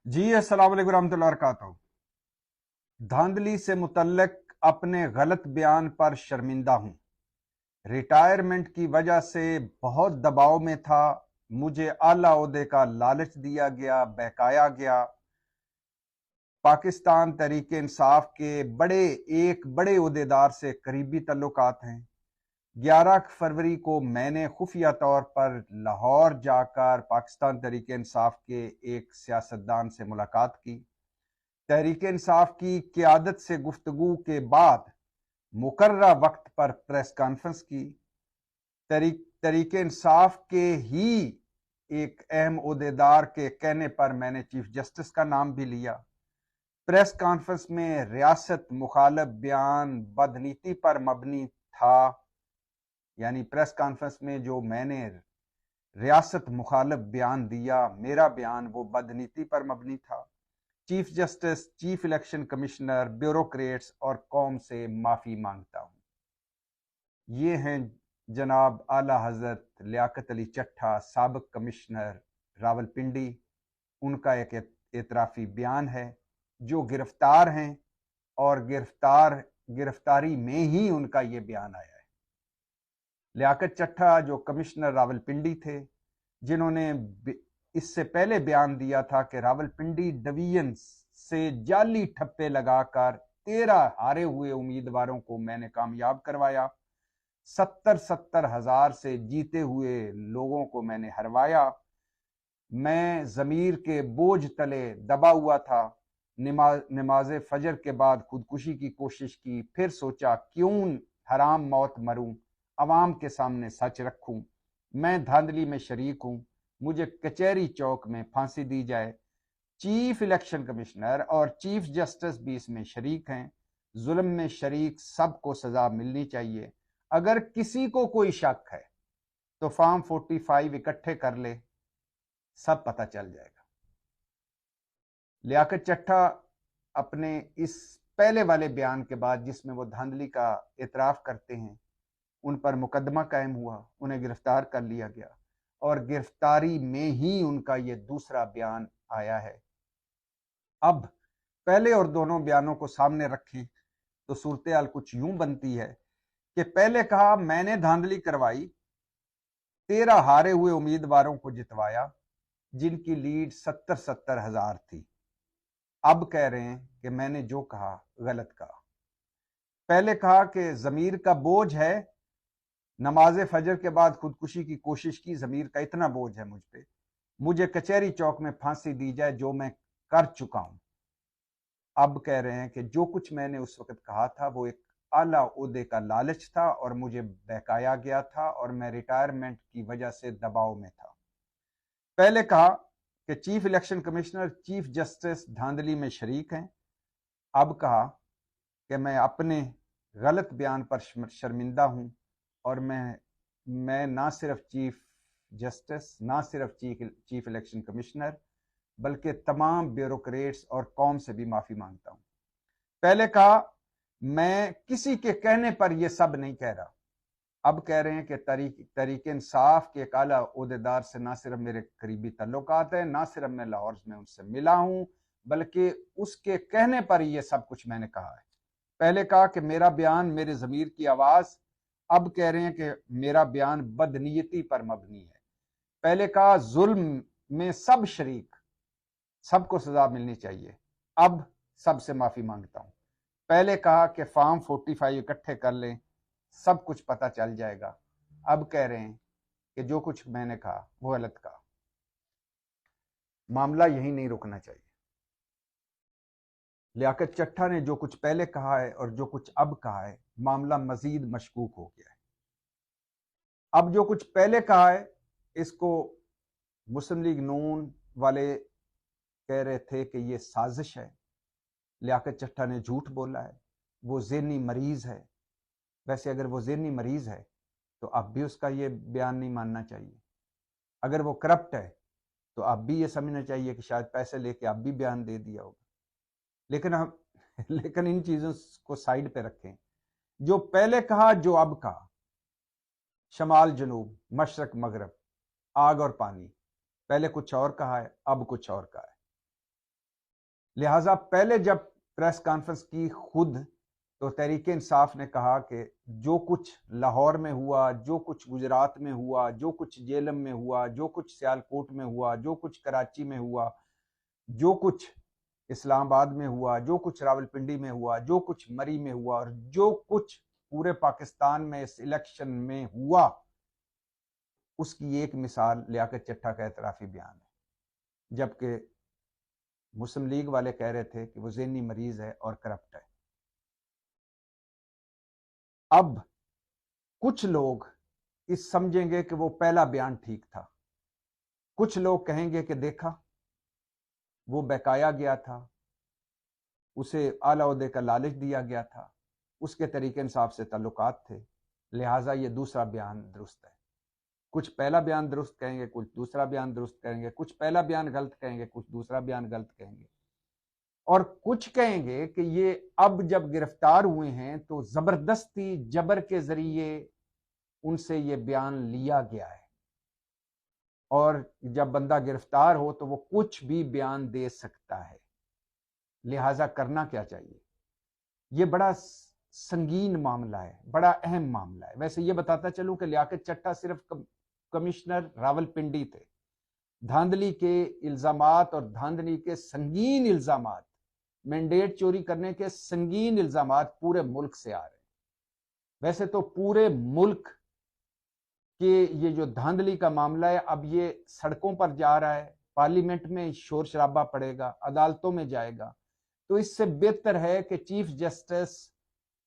जी अस्सलाम वालेकुम रहमतुल्लाहि व बरकातहू। धांधली से मुतल्लिक अपने गलत बयान पर शर्मिंदा हूं। रिटायरमेंट की वजह से बहुत दबाव में था। मुझे आला ओहदे का लालच दिया गया, बहकाया गया। पाकिस्तान तहरीक इंसाफ के एक बड़े ओहदेदार से करीबी तल्लुकात हैं। 11 फरवरी को मैंने खुफिया तौर पर लाहौर जाकर पाकिस्तान तहरीक इंसाफ के एक सियासतदान से मुलाकात की। तहरीक इंसाफ की क़यादत से गुफ्तगू के बाद मुकर्ररा वक्त पर प्रेस कॉन्फ्रेंस की। तहरीक इंसाफ के ही एक अहम ओहदेदार के कहने पर मैंने चीफ जस्टिस का नाम भी लिया। प्रेस कॉन्फ्रेंस में रियासत मुखालफ बयान बदनीति पर मबनी था। यानी प्रेस कॉन्फ्रेंस में जो मैंने रियासत मुखालफ बयान दिया, मेरा बयान वो बदनीति पर मबनी था। Chief justice, chief election commissioner, bureaucrats और कौम से माफी मांगता हूं। ये हैं जनाब आला हजरत लियाकत अली चट्ठा, साबिक कमिश्नर रावलपिंडी। उनका एक एतराफी बयान है। जो गिरफ्तार हैं और गिरफ्तारी में ही उनका ये बयान आया है। लियाकत चट्ठा जो कमिश्नर रावलपिंडी थे, जिन्होंने इससे पहले बयान दिया था कि रावलपिंडी डिवीजन से जाली ठप्पे लगाकर 13 हारे हुए उम्मीदवारों को मैंने कामयाब करवाया। 70 हजार से जीते हुए लोगों को मैंने हरवाया। मैं जमीर के बोझ तले दबा हुआ था। नमाज फजर के बाद खुदकुशी की कोशिश की, फिर सोचा क्यों हराम मौत मरूं, अवाम के सामने सच रखूं। मैं धांधली में शरीक हूं, मुझे कचहरी चौक में फांसी दी जाए। चीफ इलेक्शन कमिश्नर और चीफ जस्टिस भी इसमें शरीक हैं। जुल्म में शरीक सबको सजा मिलनी चाहिए। अगर किसी को कोई शक है तो फॉर्म 45 इकट्ठे कर ले, सब पता चल जाएगा। लियाकत चट्ठा अपने इस पहले वाले बयान के बाद, जिसमें वो धांधली का एतराफ करते हैं, उन पर मुकदमा कायम हुआ, उन्हें गिरफ्तार कर लिया गया और गिरफ्तारी में ही उनका ये दूसरा बयान आया है। अब पहले और दोनों बयानों को सामने रखें तो सूरत हाल कुछ यूं बनती है कि पहले कहा मैंने धांधली करवाई, 13 हारे हुए उम्मीदवारों को जितवाया जिनकी लीड 70 हजार थी। अब कह रहे हैं कि मैंने जो कहा गलत कहा। पहले कहा कि जमीर का बोझ है, नमाज फजर के बाद खुदकुशी की कोशिश की, जमीर का इतना बोझ है मुझ पे, मुझे कचहरी चौक में फांसी दी जाए, जो मैं कर चुका हूं। अब कह रहे हैं कि जो कुछ मैंने उस वक्त कहा था वो एक आला ओहदे का लालच था और मुझे बहकाया गया था और मैं रिटायरमेंट की वजह से दबाव में था। पहले कहा कि chief election commissioner, chief justice धांधली में शरीक हैं। अब कहा कि मैं अपने गलत बयान पर शर्मिंदा हूं और मैं ना सिर्फ चीफ जस्टिस, ना सिर्फ चीफ इलेक्शन कमिश्नर, बल्कि तमाम ब्यूरोक्रेट्स और कौम से भी माफी मांगता हूं। पहले कहा मैं किसी के कहने पर यह सब नहीं कह रहा। अब कह रहे हैं कि तहरीक इंसाफ के एक आला ओहदेदार से ना सिर्फ मेरे करीबी तल्लुकात है, ना सिर्फ मैं लाहौर में उनसे मिला हूं, बल्कि उसके कहने पर यह सब कुछ मैंने कहा है। पहले कहा कि मेरा बयान मेरे ज़मीर की आवाज़। अब कह रहे हैं कि मेरा बयान बदनीयती पर मबनी है। पहले कहा जुल्म में सब शरीक, सबको सजा मिलनी चाहिए। अब सबसे माफ़ी मांगता हूं। पहले कहा कि फॉर्म 45 इकट्ठे कर लें, सब कुछ पता चल जाएगा। अब कह रहे हैं कि जो कुछ मैंने कहा वो गलत कहा। मामला यही नहीं रुकना चाहिए। लियाकत चट्ठा ने जो कुछ पहले कहा है और जो कुछ अब कहा है, मामला मजीद मशकूक हो गया है। अब जो कुछ पहले कहा है, इसको मुस्लिम लीग नून वाले कह रहे थे कि ये साजिश है। लियाकत चट्ठा ने झूठ बोला है, वो ज़हनी मरीज है। वैसे अगर वो ज़हनी मरीज है तो अब भी उसका ये बयान नहीं मानना चाहिए। अगर वो करप्ट है तो अब भी ये समझना चाहिए कि शायद पैसे लेके अब भी बयान दे दिया होगा। लेकिन इन चीज़ों को साइड पे रखें। जो पहले कहा, जो अब कहा, शमाल जनूब, मशरक मगरब, आग और पानी, पहले कुछ और कहा है, अब कुछ और कहा है। لہٰذا پہلے جب پریس کانفرنس کی خود تو تحریک انصاف نے کہا کہ جو کچھ لاہور میں ہوا، جو کچھ گجرات میں ہوا، جو کچھ جیلم میں ہوا، جو کچھ سیالکوٹ میں ہوا، جو کچھ کراچی میں ہوا، جو کچھ اسلام آباد میں ہوا، جو کچھ راولپنڈی میں ہوا، جو کچھ مری میں ہوا، اور جو کچھ پورے پاکستان میں اس الیکشن میں ہوا، اس کی ایک مثال لیاقت چٹھا کا اعترافی بیان ہے، جبکہ مسلم لیگ والے کہہ رہے تھے کہ وہ ذہنی مریض ہے اور کرپٹ ہے۔ اب کچھ لوگ اس سمجھیں گے کہ وہ پہلا بیان ٹھیک تھا، کچھ لوگ کہیں گے کہ دیکھا وہ بہکایا گیا تھا، اسے اعلیٰ عہدے کا لالچ دیا گیا تھا، اس کے طریقے انصاف سے تعلقات تھے، لہٰذا یہ دوسرا بیان درست ہے۔ کچھ پہلا بیان درست کہیں گے، کچھ دوسرا بیان درست کہیں گے، کچھ پہلا بیان غلط کہیں گے، کچھ دوسرا بیان غلط کہیں گے، اور کچھ کہیں گے کہ یہ اب جب گرفتار ہوئے ہیں تو زبردستی جبر کے ذریعے ان سے یہ بیان لیا گیا ہے، اور جب بندہ گرفتار ہو تو وہ کچھ بھی بیان دے سکتا ہے، لہٰذا کرنا کیا چاہیے؟ یہ بڑا سنگین معاملہ ہے، بڑا اہم معاملہ ہے۔ ویسے یہ بتاتا چلوں کہ لیاقت چٹھا صرف کمشنر راولپنڈی تھے، دھاندلی کے الزامات اور دھاندلی کے سنگین الزامات، مینڈیٹ چوری کرنے کے سنگین الزامات پورے ملک سے آ رہے ہیں۔ ویسے تو پورے ملک کہ یہ جو دھاندلی کا معاملہ ہے اب یہ سڑکوں پر جا رہا ہے، پارلیمنٹ میں شور شرابہ پڑے گا، عدالتوں میں جائے گا، تو اس سے بہتر ہے کہ چیف جسٹس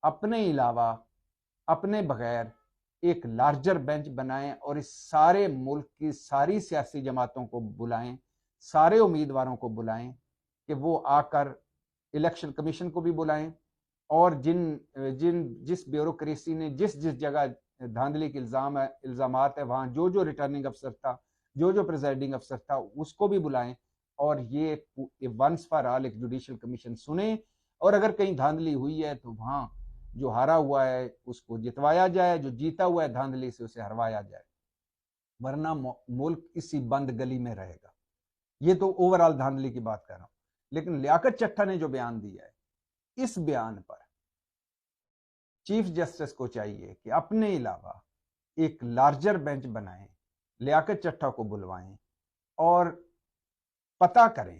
اپنے علاوہ اپنے بغیر ایک لارجر بینچ بنائیں اور اس سارے ملک کی ساری سیاسی جماعتوں کو بلائیں، سارے امیدواروں کو بلائیں کہ وہ آ کر الیکشن کمیشن کو بھی بلائیں، اور جس بیوروکریسی نے جس جگہ دھاندلی کے الزامات ہے وہاں جو ریٹرننگ افسر تھا، جو پریزائڈنگ افسر تھا، اس کو بھی بلائیں، اور یہ ونس فار آل ایک جوڈیشل کمیشن سنیں، اور اگر کہیں دھاندلی ہوئی ہے تو وہاں جو ہارا ہوا ہے اس کو جتوایا جائے، جو جیتا ہوا ہے دھاندلی سے اسے ہروایا جائے، ورنہ ملک اسی بند گلی میں رہے گا۔ یہ تو اوور آل دھاندلی کی بات کر رہا ہوں، لیکن لیاقت چٹھا نے جو بیان دیا ہے، اس بیان پر چیف جسٹس کو چاہیے کہ اپنے علاوہ ایک لارجر بینچ بنائیں، لیاقت چٹھا کو بلوائیں اور پتہ کریں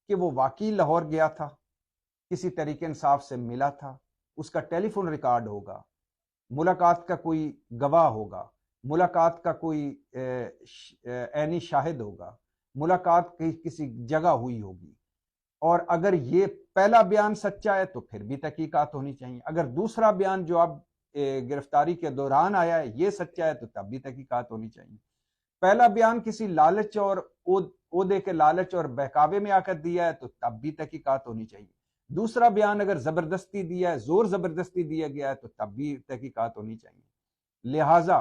کہ وہ واقعی لاہور گیا تھا، کسی طریقے انصاف سے ملا تھا، اس کا ٹیلی فون ریکارڈ ہوگا، ملاقات کا کوئی گواہ ہوگا، ملاقات کا کوئی عینی شاہد ہوگا، ملاقات کسی جگہ ہوئی ہوگی، اور اگر یہ پہلا بیان سچا ہے تو پھر بھی تحقیقات ہونی چاہیے، اگر دوسرا بیان جو اب گرفتاری کے دوران آیا ہے یہ سچا ہے تو تب بھی تحقیقات ہونی چاہیے۔ پہلا بیان کسی لالچ اور عہدے کے لالچ اور بہکاوے میں آ کر دیا ہے تو تب بھی تحقیقات ہونی چاہیے، دوسرا بیان اگر زبردستی دیا ہے، زور زبردستی دیا گیا ہے تو تب بھی تحقیقات ہونی چاہیے۔ لہٰذا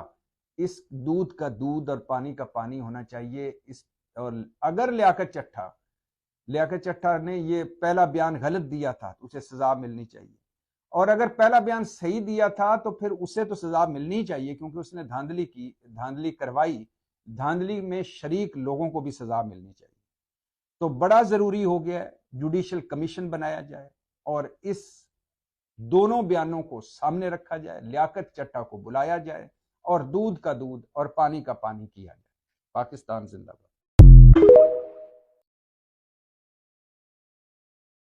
اس دودھ کا دودھ اور پانی کا پانی ہونا چاہیے۔ اور اگر لیاقت چٹھا نے یہ پہلا بیان غلط دیا تھا تو اسے سزا ملنی چاہیے، اور اگر پہلا بیان صحیح دیا تھا تو پھر اسے تو سزا ملنی چاہیے، کیونکہ اس نے دھاندلی کروائی، دھاندلی میں شریک لوگوں کو بھی سزا ملنی چاہیے۔ تو بڑا ضروری ہو گیا ہے جوڈیشل کمیشن بنایا جائے اور اس دونوں بیانوں کو سامنے رکھا جائے، لیاقت چٹھا کو بلایا جائے اور دودھ کا دودھ اور پانی کا پانی کیا جائے۔ پاکستان زندہ باد۔